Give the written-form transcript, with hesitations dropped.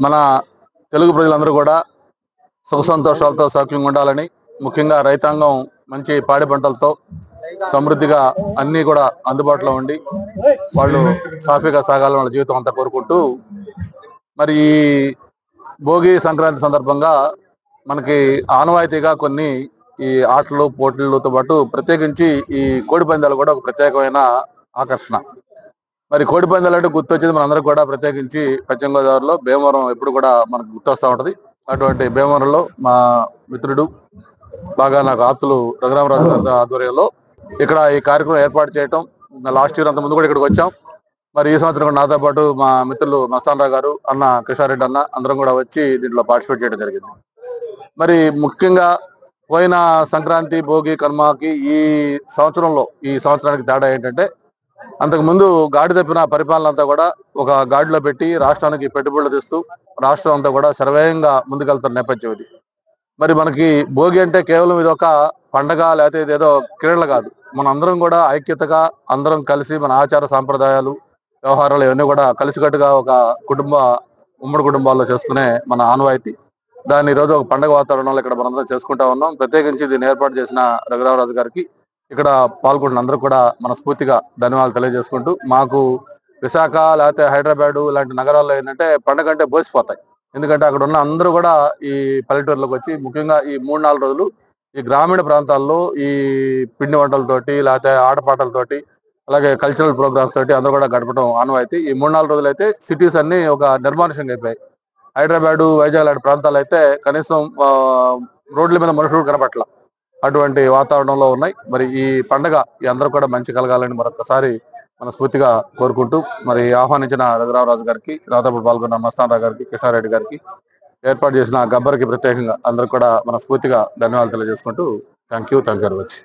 మన తెలుగు ప్రజలందరూ కూడా సుఖ సంతోషాలతో సౌఖ్యంగా ఉండాలని, ముఖ్యంగా రైతాంగం మంచి పాడి పంటలతో సమృద్ధిగా అన్నీ కూడా అందుబాటులో ఉండి వాళ్ళు సాఫీగా సాగాలని వాళ్ళ జీవితం అంతా కోరుకుంటూ, మరి ఈ భోగి సంక్రాంతి సందర్భంగా మనకి ఆనవాయితీగా కొన్ని ఈ ఆటలు పోటీలతో పాటు ప్రత్యేకించి ఈ కోడి పందాలు కూడా ఒక ప్రత్యేకమైన ఆకర్షణ. మరి కోడి పందాలు అంటే గుర్తొచ్చేది మనందరూ కూడా ప్రత్యేకించి పశ్చిమ గోదావరిలో భీమవరం ఎప్పుడు కూడా మనకు గుర్తొస్తూ ఉంటది. అటువంటి భీమవరంలో మా మిత్రుడు బాగా నాకు ఆప్తులు రఘురామరాజు గారి ఆధ్వర్యంలో ఇక్కడ ఈ కార్యక్రమం ఏర్పాటు చేయటం, లాస్ట్ ఇయర్ అంత ముందు కూడా ఇక్కడికి వచ్చాం. మరి ఈ సంవత్సరం కూడా నాతో పాటు మా మిత్రులు మస్తానరావు గారు, అన్న కిషారెడ్డి అన్న అందరం కూడా వచ్చి దీంట్లో పార్టిసిపేట్ చేయడం జరిగింది. మరి ముఖ్యంగా పోయిన సంక్రాంతి, భోగి, కనుమకి ఈ సంవత్సరానికి తేడా ఏంటంటే, అంతకు ముందు గాడి తప్పిన పరిపాలన అంతా కూడా ఒక గాడిలో పెట్టి రాష్ట్రానికి పెట్టుబడులు తెస్తూ రాష్ట్రం అంతా కూడా శరవేగంగా ముందుకెళ్తున్న నేపథ్యం ఇది. మరి మనకి భోగి అంటే కేవలం ఇది ఒక పండగ, లేకపోతే ఇదేదో క్రీడలు కాదు. మన అందరం కూడా ఐక్యతగా అందరం కలిసి మన ఆచార సాంప్రదాయాలు, వ్యవహారాలు ఇవన్నీ కూడా కలిసికట్టుగా ఒక ఉమ్మడి కుటుంబాల్లో చేసుకునే మన ఆనవాయితీ. దాన్ని ఈరోజు ఒక పండగ వాతావరణంలో ఇక్కడ మనందరం చేసుకుంటా ఉన్నాం. ప్రత్యేకించి దీన్ని ఏర్పాటు చేసిన రఘురామరాజు గారికి, ఇక్కడ పాల్గొంటున్న అందరూ కూడా మనస్ఫూర్తిగా ధన్యవాదాలు తెలియజేసుకుంటూ, మాకు విశాఖ లేకపోతే హైదరాబాద్ ఇలాంటి నగరాల్లో ఏంటంటే పండగ అంటే బోసిపోతాయి. ఎందుకంటే అక్కడ ఉన్న అందరూ కూడా ఈ పల్లెటూరులోకి వచ్చి ముఖ్యంగా ఈ 3-4 రోజులు ఈ గ్రామీణ ప్రాంతాల్లో ఈ పిండి వంటలతోటి లేకపోతే ఆటపాటలతోటి అలాగే కల్చరల్ ప్రోగ్రామ్స్ తోటి అందరూ కూడా గడపడం ఆనవాయితీ. ఈ 3-4 రోజులు అయితే సిటీస్ అన్ని ఒక నిర్మానుషంగా అయిపోయాయి. హైదరాబాద్, వైజాగ్ లాంటి ప్రాంతాలు అయితే కనీసం రోడ్ల మీద మనుషులు కనపట్ల అటువంటి వాతావరణంలో ఉన్నాయి. మరి ఈ పండగ ఈ అందరూ కూడా మంచి కలగాలని మరొకసారి మనస్ఫూర్తిగా కోరుకుంటూ, మరి ఆహ్వానించిన రఘురామరాజు గారికి, నాతో పాల్గొన్న మస్తానరావు గారికి, కిషారెడ్డి గారికి, ఏర్పాటు చేసిన గబ్బర్కి ప్రత్యేకంగా అందరికి కూడా మనస్ఫూర్తిగా ధన్యవాదాలు తెలియజేసుకుంటూ థ్యాంక్ యూ వెరీ మచ్.